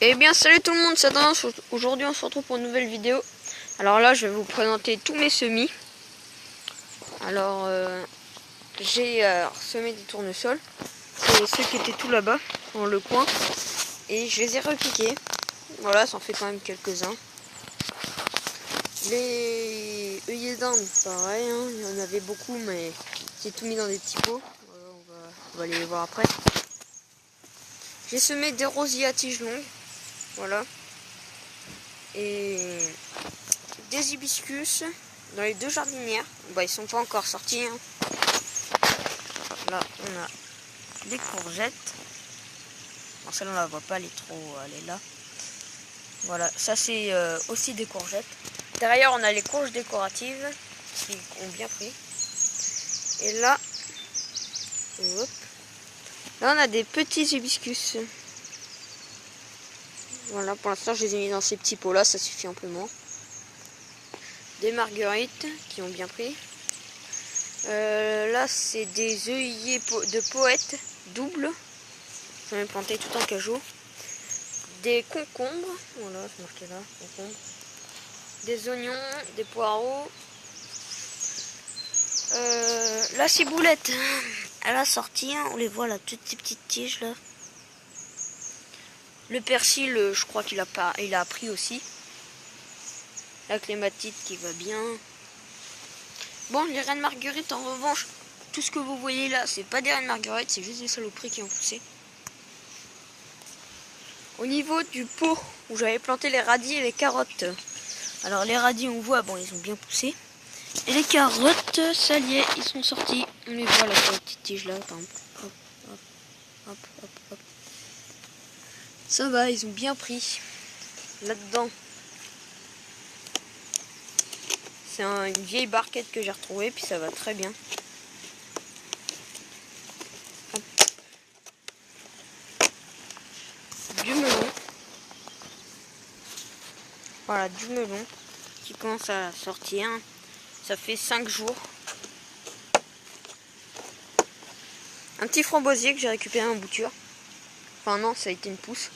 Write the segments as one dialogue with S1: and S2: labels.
S1: Eh bien salut tout le monde, c'est Adrien. Aujourd'hui on se retrouve pour une nouvelle vidéo. Alors là je vais vous présenter tous mes semis. Alors j'ai semé des tournesols. C'est ceux qui étaient tout là-bas, dans le coin. Et je les ai repiqués. Voilà, ça en fait quand même quelques-uns. Les œillets d'Inde, pareil, hein. Il y en avait beaucoup mais j'ai tout mis dans des petits pots. Voilà, on va aller les voir après. J'ai semé des rosiers à tiges longues. Voilà. Et des hibiscus dans les deux jardinières. Bah, ils sont pas encore sortis, hein. Là on a des courgettes. Bon, celle-là on la voit pas, elle est là. Voilà, ça c'est aussi des courgettes. Derrière on a les courges décoratives qui ont bien pris. Et là, hop, là on a des petits hibiscus. Voilà, pour l'instant je les ai mis dans ces petits pots là, ça suffit amplement. Des marguerites qui ont bien pris. Là c'est des œillets de poète double. J'en ai planté tout en cajou. Des concombres, voilà c'est marqué là, concombres. Des oignons, des poireaux. La ciboulette, elle a sorti, hein, on les voit là, toutes ces petites tiges là. Le persil, je crois qu'il a pris aussi. La clématite qui va bien. Bon, les reines marguerites en revanche, tout ce que vous voyez là, c'est pas des reines marguerites, c'est juste des saloperies qui ont poussé. Au niveau du pot où j'avais planté les radis et les carottes. Alors les radis on voit, bon ils ont bien poussé. Et les carottes, ça y est, ils sont sortis. On les voit là sur la petite tige là, par exemple. Hop, hop, hop, hop, hop. Ça va, ils ont bien pris. Là-dedans, c'est une vieille barquette que j'ai retrouvée, puis ça va très bien. Hop. Du melon. Voilà, du melon qui commence à sortir. Ça fait 5 jours. Un petit framboisier que j'ai récupéré en bouture. Enfin non, ça a été une pousse.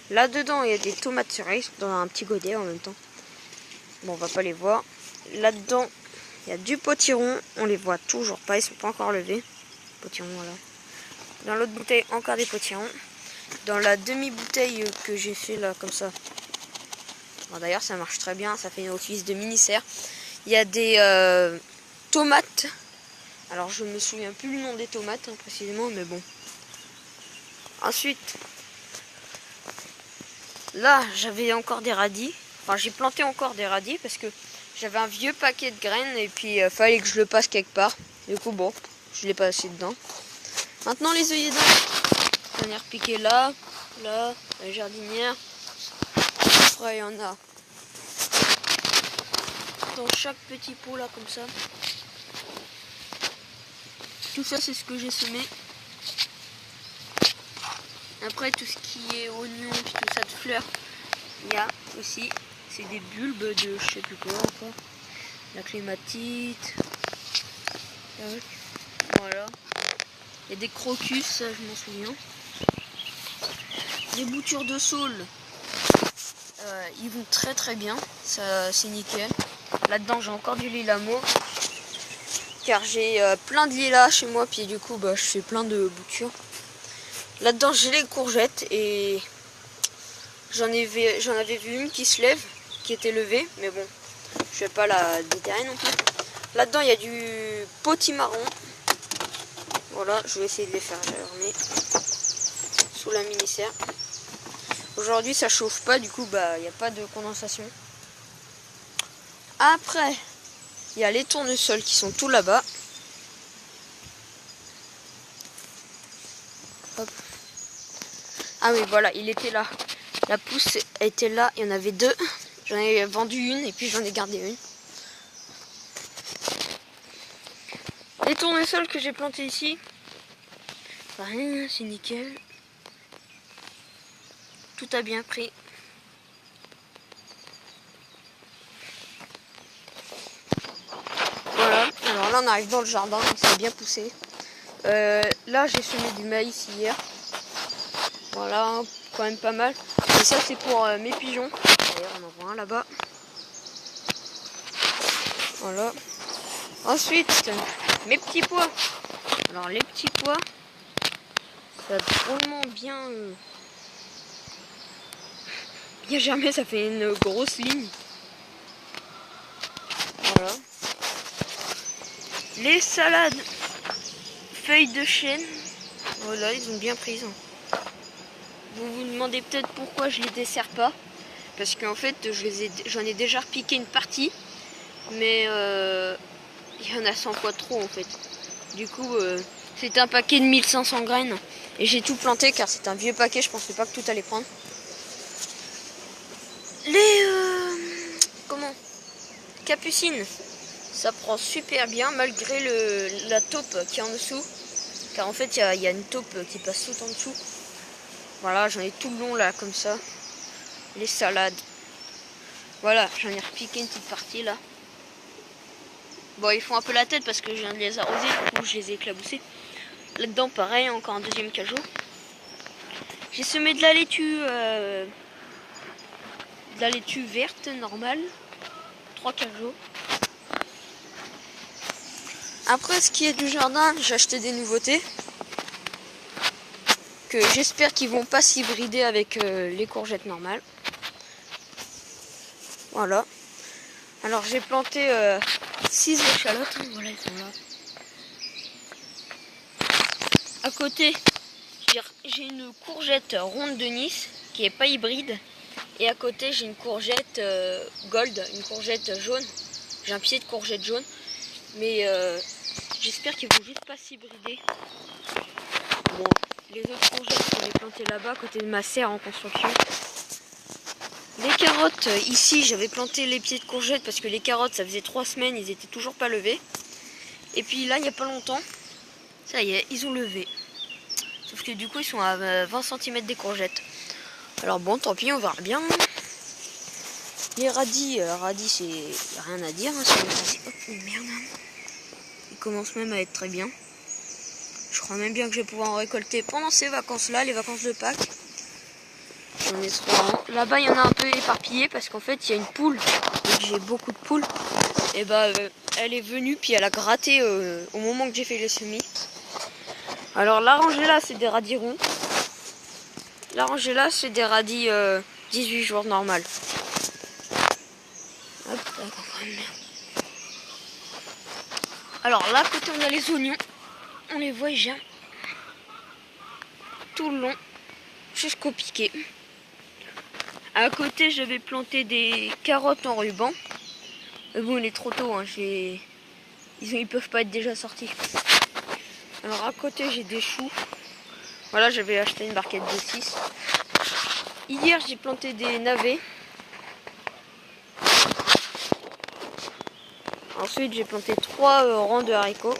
S1: Là-dedans, il y a des tomates cerises dans un petit godet en même temps. Bon, on va pas les voir. Là-dedans, il y a du potiron. On les voit toujours pas, ils sont pas encore levés. Potiron, voilà. Dans l'autre bouteille, encore des potirons. Dans la demi-bouteille que j'ai fait là, comme ça. Bon, d'ailleurs, ça marche très bien. Ça fait une office de mini-serre. Il y a des tomates. Alors, je me souviens plus le nom des tomates, hein, précisément, mais bon. Ensuite, là, j'avais encore des radis. Enfin, j'ai planté encore des radis parce que j'avais un vieux paquet de graines et puis fallait que je le passe quelque part. Du coup, bon, je l'ai passé dedans. Maintenant, les œillets d'Inde. On est repiqué là, la jardinière. Après, il y en a dans chaque petit pot là, comme ça. Tout ça, c'est ce que j'ai semé. Après, tout ce qui est oignon, puis tout ça de fleurs, il y a aussi, c'est des bulbes de je sais plus quoi encore. La clématite. Voilà. Il y a des crocus, ça je m'en souviens. Les boutures de saule, ils vont très très bien, ça c'est nickel. Là-dedans j'ai encore du lilas mauve, car j'ai plein de lilas chez moi, puis du coup bah, je fais plein de boutures. Là-dedans j'ai les courgettes et j'en avais vu une qui se lève, qui était levée, mais bon, je vais pas la déterrer non plus. Là-dedans il y a du potimarron. Voilà, je vais essayer de les faire germer sous la mini-serre. Aujourd'hui ça chauffe pas, du coup bah il n'y a pas de condensation. Après, il y a les tournesols qui sont tout là-bas. Hop. Ah oui voilà, il était là. La pousse était là, il y en avait deux. J'en ai vendu une et puis j'en ai gardé une. Les tournesols que j'ai plantés ici, pareil, c'est nickel. Tout a bien pris. Voilà, alors là on arrive dans le jardin, ça a bien poussé. Là j'ai semé du maïs hier. Voilà, quand même pas mal. Et ça c'est pour mes pigeons. D'ailleurs on en voit un là-bas. Voilà. Ensuite, mes petits pois. Alors les petits pois, ça a drôlement bien germé, ça fait une grosse ligne. Voilà. Les salades feuilles de chêne, voilà, ils ont bien pris. Vous vous demandez peut-être pourquoi je les desserre pas. Parce qu'en fait, j'en ai déjà repiqué une partie. Mais il y en a 100 fois trop en fait. Du coup, c'est un paquet de 1500 graines. Et j'ai tout planté car c'est un vieux paquet, je pensais pas que tout allait prendre. Les capucines, ça prend super bien malgré la taupe qui est en dessous. Car en fait, il y a une taupe qui passe tout en dessous. Voilà, j'en ai tout le long là, comme ça. Les salades. Voilà, j'en ai repiqué une petite partie là. Bon, ils font un peu la tête parce que je viens de les arroser, du coup je les ai éclaboussés. Là-dedans, pareil, encore un deuxième cajot. J'ai semé de la laitue verte normale. 3 cajots. Après, ce qui est du jardin, j'ai acheté des nouveautés. Que j'espère qu'ils vont pas s'hybrider avec les courgettes normales. Voilà. Alors j'ai planté 6 échalotes. Voilà, elles sont là. À côté, j'ai une courgette ronde de Nice qui est pas hybride. Et à côté, j'ai une courgette gold, une courgette jaune. J'ai un pied de courgette jaune. Mais j'espère qu'ils vont juste pas s'hybrider. Bon, les autres courgettes, je les ai plantées là-bas, à côté de ma serre en construction. Les carottes, ici, j'avais planté les pieds de courgettes parce que les carottes, ça faisait 3 semaines, ils étaient toujours pas levés. Et puis là, il n'y a pas longtemps, ça y est, ils ont levé. Sauf que du coup, ils sont à 20 cm des courgettes. Alors bon, tant pis, on verra bien. Les radis, c'est rien à dire. Hein, sur les radis. Hop, merde. Ils commencent même à être très bien. Je crois même bien que je vais pouvoir en récolter pendant ces vacances-là, les vacances de Pâques. J'en ai 3 ans. Là-bas, il y en a un peu éparpillé parce qu'en fait, il y a une poule. Et j'ai beaucoup de poules. Et bah, elle est venue, puis elle a gratté au moment que j'ai fait les semis. Alors, la rangée là, c'est des radis ronds. La rangée là, c'est des radis 18 jours normal. Hop, alors là, à côté, on a les oignons. On les voit déjà tout le long jusqu'au piquet. À côté, j'avais planté des carottes en ruban. Mais bon, il est trop tôt. Hein, ils peuvent pas être déjà sortis. Alors à côté, j'ai des choux. Voilà, j'avais acheté une barquette de 6. Hier, j'ai planté des navets. Ensuite, j'ai planté 3 rangs de haricots.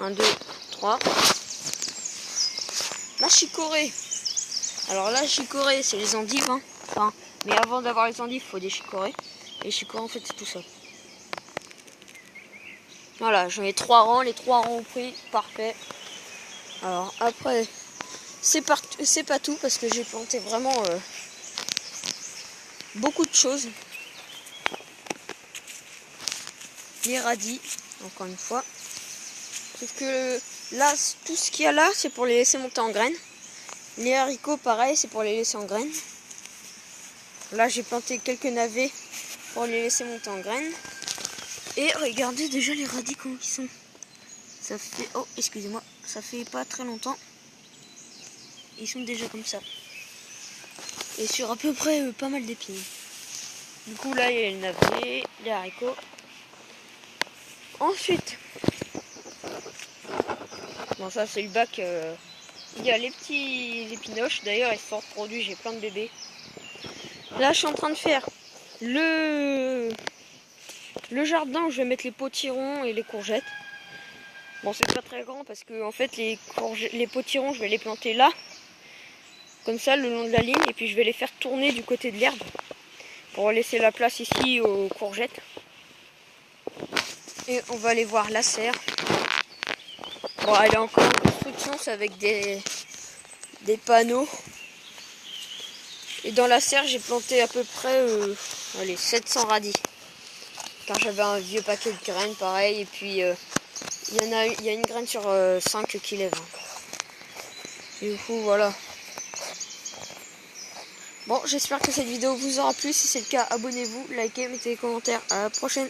S1: 1, 2, 3. La chicorée. Alors la chicorée, c'est les endives. Hein. Enfin, mais avant d'avoir les endives, il faut des chicorées. Et les chicorées, en fait, c'est tout ça. Voilà, j'en ai 3 rangs. Les 3 rangs ont pris. Parfait. Alors après, c'est pas tout parce que j'ai planté vraiment beaucoup de choses. Les radis, encore une fois. Sauf que là, tout ce qu'il y a là, c'est pour les laisser monter en graines. Les haricots, pareil, c'est pour les laisser en graines. Là, j'ai planté quelques navets pour les laisser monter en graines. Et regardez déjà les radis comment ils sont. Ça fait... Oh, excusez-moi, ça fait pas très longtemps. Ils sont déjà comme ça. Et sur à peu près pas mal d'épines. Du coup, là, il y a les navets, les haricots. Ensuite, bon, ça, c'est le bac. Il y a les petits épinoches. D'ailleurs, ils sont reproduits. J'ai plein de bébés. Là, je suis en train de faire le jardin où je vais mettre les potirons et les courgettes. Bon, c'est pas très grand parce que en fait, les potirons, je vais les planter là. Comme ça, le long de la ligne. Et puis, je vais les faire tourner du côté de l'herbe. Pour laisser la place ici aux courgettes. Et on va aller voir la serre. Bon, elle est encore en construction, c'est avec des panneaux. Et dans la serre, j'ai planté à peu près allez, 700 radis. Car j'avais un vieux paquet de graines, pareil. Et puis, il y a une graine sur 5 qui lève. Du coup, voilà. Bon, j'espère que cette vidéo vous aura plu. Si c'est le cas, abonnez-vous, likez, mettez des commentaires. À la prochaine.